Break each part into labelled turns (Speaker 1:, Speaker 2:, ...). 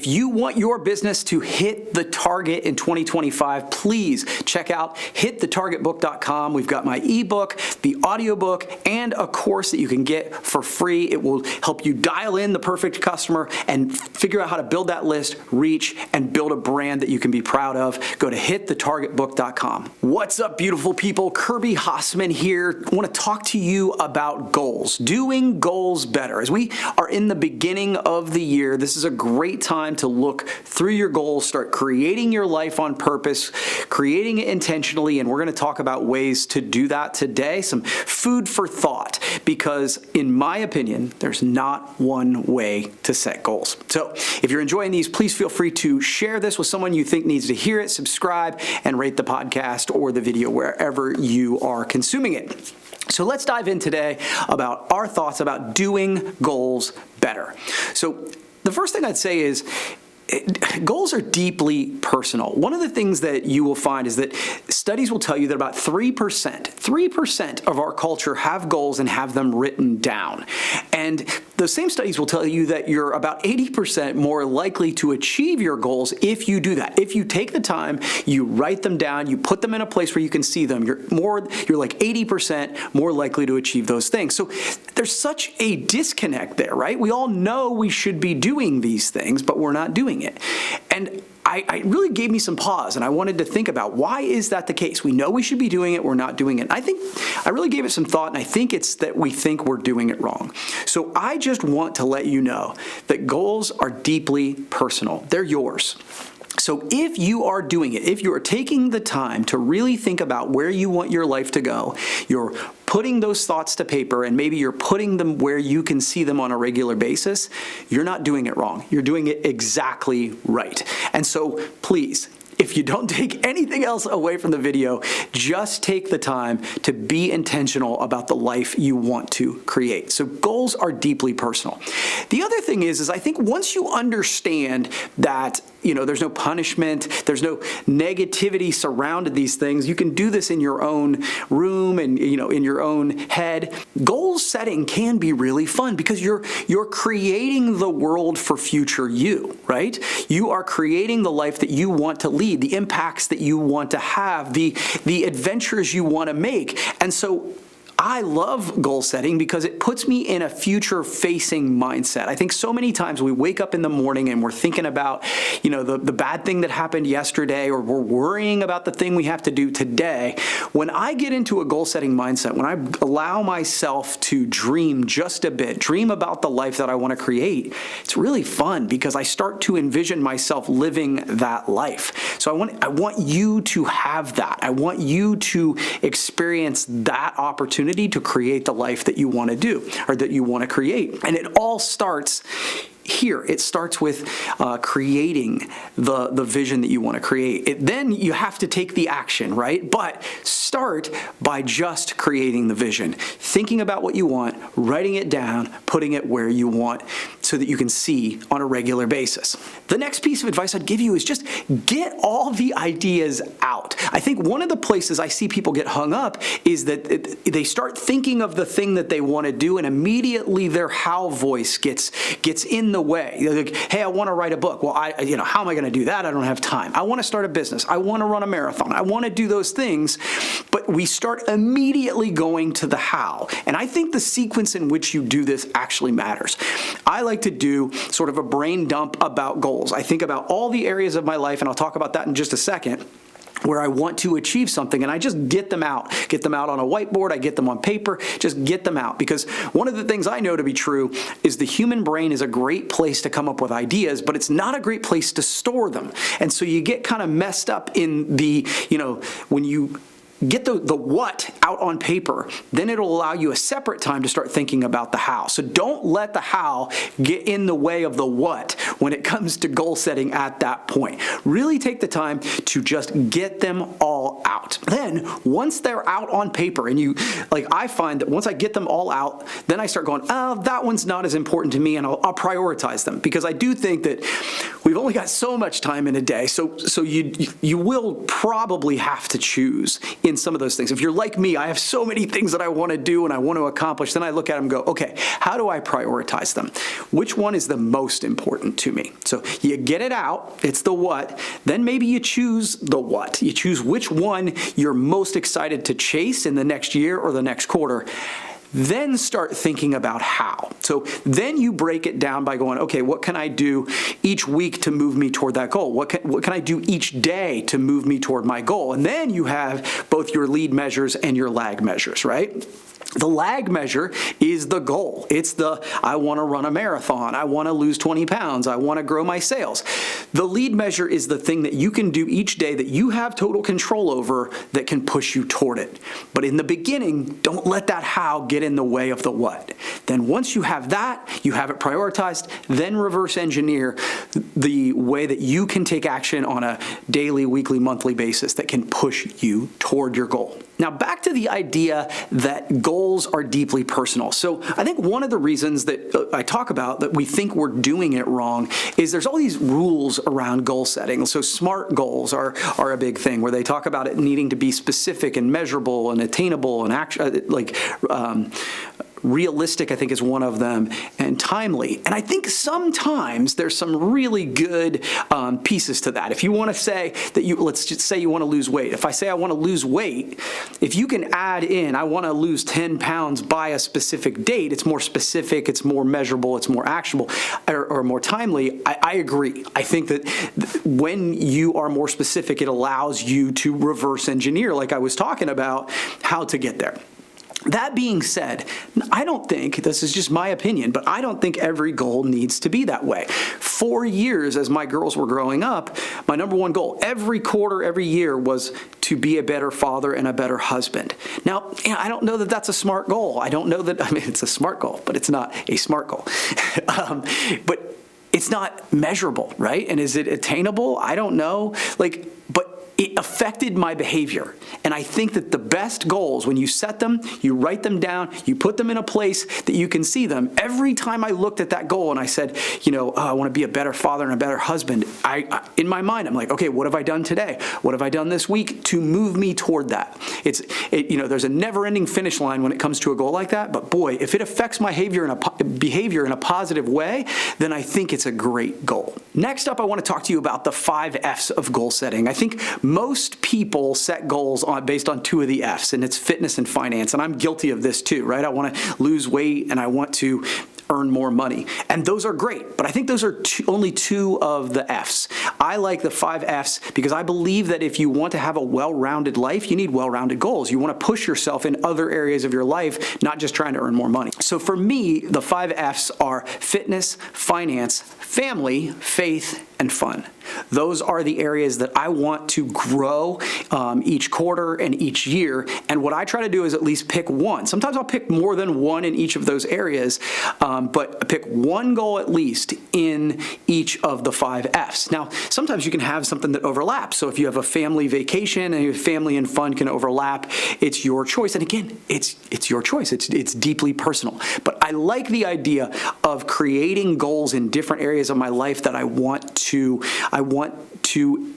Speaker 1: you want your business to hit the target in 2025, please check out hitthetargetbook.com. We've got my ebook, the audiobook, and a course that you can get for free. It will help you dial in the perfect customer and figure out how to build that list, reach, and build a brand that you can be proud of. Go to hitthetargetbook.com. What's up, beautiful people? Kirby Hasseman here. I want to talk to you about goals, doing goals better. As we are in the beginning of the year, this is a great time to look through your goals, start creating your life on purpose, creating it intentionally, and we're going to talk about ways to do that today, some food for thought, because in my opinion, there's not one way to set goals. So if you're enjoying these, please feel free to share this with someone you think needs to hear it, subscribe, and rate the podcast or the video wherever you are consuming it. So let's dive in today about our thoughts about doing goals better. So the first thing I'd say is goals are deeply personal. One of the things that you will find is that studies will tell you that about 3% of our culture have goals and have them written down. And those same studies will tell you that you're about 80% more likely to achieve your goals if you do that. If you take the time, you write them down, you put them in a place where you can see them, you're like 80% more likely to achieve those things. So there's such a disconnect there, right? We all know we should be doing these things, but we're not doing it. And I really gave me some pause, and I wanted to think about, why is that the case? We know we should be doing it, we're not doing it. I think I really gave it some thought, and I think it's that we think we're doing it wrong. So I just want to let you know that goals are deeply personal. They're yours. So if you are doing it, if you are taking the time to really think about where you want your life to go, you're putting those thoughts to paper, and maybe you're putting them where you can see them on a regular basis, you're not doing it wrong. You're doing it exactly right. And so please, if you don't take anything else away from the video, just take the time to be intentional about the life you want to create. So goals are deeply personal. The other thing is I think once you understand that, there's no punishment, there's no negativity surrounded these things, you can do this in your own room and, in your own head. Goal setting can be really fun because you're creating the world for future you, right? You are creating the life that you want to lead, the impacts that you want to have, the adventures you want to make. And so I love goal setting because it puts me in a future-facing mindset. I think so many times we wake up in the morning and we're thinking about, the bad thing that happened yesterday, or we're worrying about the thing we have to do today. When I get into a goal-setting mindset, when I allow myself to dream just a bit, dream about the life that I want to create, it's really fun because I start to envision myself living that life. So I want you to have that. I want you to experience that opportunity to create the life that you want to do, or that you want to create. And it all starts here. It starts with creating the vision that you want to create. Then you have to take the action, right? But start by just creating the vision, thinking about what you want, writing it down, putting it where you want so that you can see on a regular basis. The next piece of advice I'd give you is just get all the ideas out. I think one of the places I see people get hung up is that they start thinking of the thing that they want to do, and immediately their how voice gets in the way. They're like, hey, I want to write a book. Well, how am I going to do that? I don't have time. I want to start a business. I want to run a marathon. I want to do those things, but we start immediately going to the how. And I think the sequence in which you do this actually matters. I like to do sort of a brain dump about goals. I think about all the areas of my life, and I'll talk about that in just a second, where I want to achieve something, and I just get them out on a whiteboard, I get them on paper, just get them out. Because one of the things I know to be true is the human brain is a great place to come up with ideas, but it's not a great place to store them. And so you get kind of messed up in the, when you get the what out on paper, then it'll allow you a separate time to start thinking about the how. So don't let the how get in the way of the what when it comes to goal setting at that point. Really take the time to just get them all out. Then once they're out on paper, and I find that once I get them all out, then I start going, oh, that one's not as important to me, and I'll prioritize them, because I do think that we've only got so much time in a day. So you will probably have to choose in some of those things. If you're like me, I have so many things that I want to do and I want to accomplish. Then I look at them and go, okay, how do I prioritize them? Which one is the most important to me? So you get it out. It's the what. Then maybe you choose the what. You choose which one you're most excited to chase in the next year or the next quarter. Then start thinking about how. So then you break it down by going, okay, what can I do each week to move me toward that goal? What can I do each day to move me toward my goal? And then you have both your lead measures and your lag measures, right? The lag measure is the goal. It's the, I want to run a marathon. I want to lose 20 pounds. I want to grow my sales. The lead measure is the thing that you can do each day that you have total control over that can push you toward it. But in the beginning, don't let that how get in the way of the what. Then once you have that, you have it prioritized, then reverse engineer the way that you can take action on a daily, weekly, monthly basis that can push you toward your goal. Now back to the idea that goals are deeply personal. So I think one of the reasons that I talk about that we think we're doing it wrong is there's all these rules around goal setting. So SMART goals are a big thing where they talk about it needing to be specific and measurable and attainable and realistic, I think, is one of them, and timely. And I think sometimes there's some really good pieces to that. If you want to say that let's just say you want to lose weight. If I say I want to lose weight, if you can add in, I want to lose 10 pounds by a specific date, it's more specific, it's more measurable, it's more actionable, or more timely. I agree. I think that when you are more specific, it allows you to reverse engineer, like I was talking about, how to get there. That being said, I don't think, this is just my opinion, but I don't think every goal needs to be that way. 4 years as my girls were growing up, my number one goal every quarter, every year was to be a better father and a better husband. Now, I don't know that that's a smart goal. I don't know that, it's a smart goal, but it's not a smart goal. But it's not measurable, right? And is it attainable? I don't know. But it affected my behavior. And I think that the best goals, when you set them, you write them down, you put them in a place that you can see them. Every time I looked at that goal and I said, I want to be a better father and a better husband, in my mind, I'm like, okay, what have I done today? What have I done this week to move me toward that? There's a never-ending finish line when it comes to a goal like that. But boy, if it affects my behavior in a positive way, then I think it's a great goal. Next up, I want to talk to you about the 5 F's of goal setting. I think most people set goals based on 2 of the F's, and it's fitness and finance. And I'm guilty of this too, right? I want to lose weight and I want to earn more money. And those are great, but I think those are only 2 of the F's. I like the 5 F's because I believe that if you want to have a well-rounded life, you need well-rounded goals. You want to push yourself in other areas of your life, not just trying to earn more money. So for me, the 5 F's are fitness, finance, family, faith, and fun. Those are the areas that I want to grow each quarter and each year. And what I try to do is at least pick one. Sometimes I'll pick more than one in each of those areas, but pick one goal at least in each of the 5 F's. Now, sometimes you can have something that overlaps. So if you have a family vacation and your family and fun can overlap, it's your choice. And again, it's your choice. It's deeply personal. But I like the idea of creating goals in different areas of my life that I want to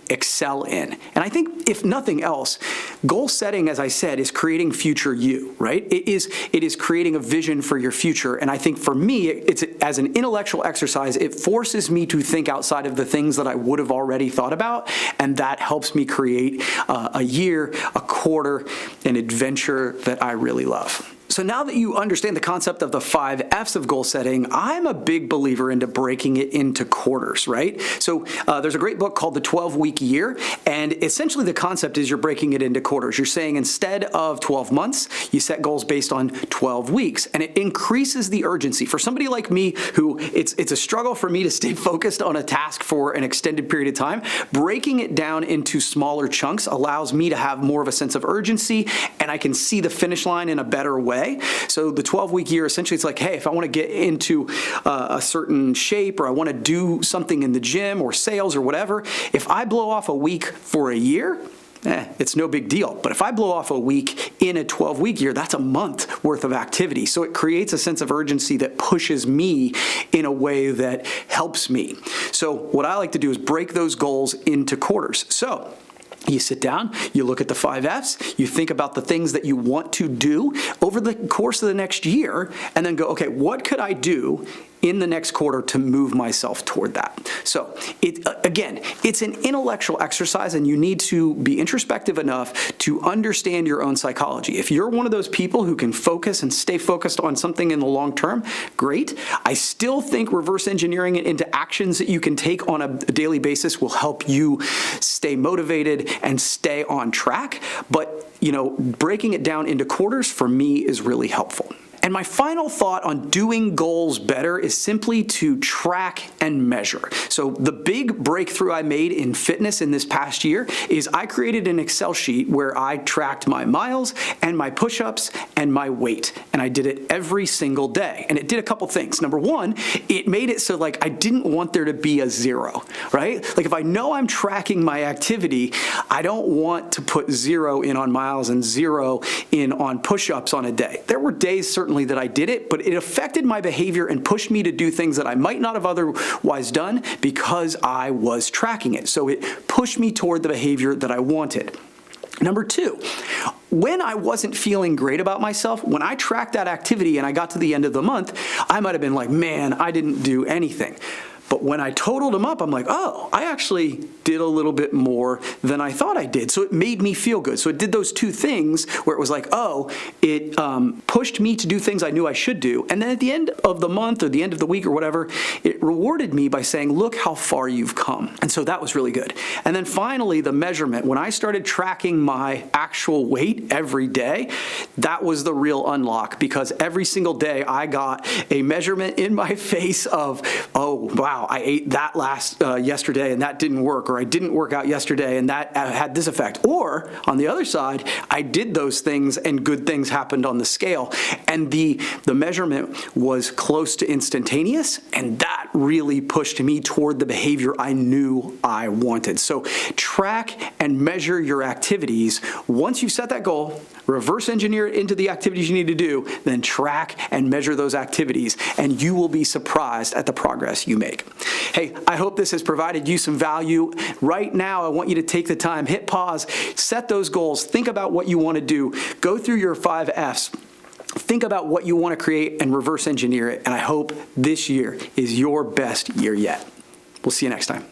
Speaker 1: excel in. And I think if nothing else, goal setting, as I said, is creating future you, right? It is creating a vision for your future. And I think for me, it's as an intellectual exercise, it forces me to think outside of the things that I would have already thought about. And that helps me create a year, a quarter, an adventure that I really love. So now that you understand the concept of the 5 F's of goal setting, I'm a big believer into breaking it into quarters, right? So there's a great book called The 12-Week Year, and essentially the concept is you're breaking it into quarters. You're saying instead of 12 months, you set goals based on 12 weeks, and it increases the urgency. For somebody like me who it's a struggle for me to stay focused on a task for an extended period of time, breaking it down into smaller chunks allows me to have more of a sense of urgency, and I can see the finish line in a better way. So the 12-week year, essentially it's like, hey, if I want to get into a certain shape or I want to do something in the gym or sales or whatever, if I blow off a week for a year, it's no big deal. But if I blow off a week in a 12-week year, that's a month worth of activity. So it creates a sense of urgency that pushes me in a way that helps me. So what I like to do is break those goals into quarters. So you sit down, you look at the 5 F's, you think about the things that you want to do over the course of the next year, and then go, okay, what could I do in the next quarter to move myself toward that? So again, it's an intellectual exercise, and you need to be introspective enough to understand your own psychology. If you're one of those people who can focus and stay focused on something in the long term, great. I still think reverse engineering it into actions that you can take on a daily basis will help you stay motivated and stay on track. But breaking it down into quarters for me is really helpful. And my final thought on doing goals better is simply to track and measure. So the big breakthrough I made in fitness in this past year is I created an Excel sheet where I tracked my miles and my push-ups and my weight. And I did it every single day. And it did a couple things. Number one, it made it so I didn't want there to be a zero, right? If I know I'm tracking my activity, I don't want to put 0 in on miles and 0 in on push-ups on a day. There were days certainly that I did it, but it affected my behavior and pushed me to do things that I might not have otherwise done because I was tracking it. So it pushed me toward the behavior that I wanted. Number two, when I wasn't feeling great about myself, when I tracked that activity and I got to the end of the month, I might have been like, man, I didn't do anything. But when I totaled them up, I'm like, oh, I actually did a little bit more than I thought I did. So it made me feel good. So it did those two things where it was like, oh, it pushed me to do things I knew I should do. And then at the end of the month or the end of the week or whatever, it rewarded me by saying, look how far you've come. And so that was really good. And then finally, the measurement. When I started tracking my actual weight every day, that was the real unlock, because every single day I got a measurement in my face of, oh, wow, I ate that yesterday and that didn't work, or I didn't work out yesterday and that had this effect. Or on the other side, I did those things and good things happened on the scale. And the measurement was close to instantaneous, and that really pushed me toward the behavior I knew I wanted. So track and measure your activities. Once you've set that goal, reverse engineer it into the activities you need to do, then track and measure those activities, and you will be surprised at the progress you make. Hey, I hope this has provided you some value. Right now, I want you to take the time, hit pause, set those goals, think about what you want to do, go through your 5 F's. Think about what you want to create and reverse engineer it, and I hope this year is your best year yet. We'll see you next time.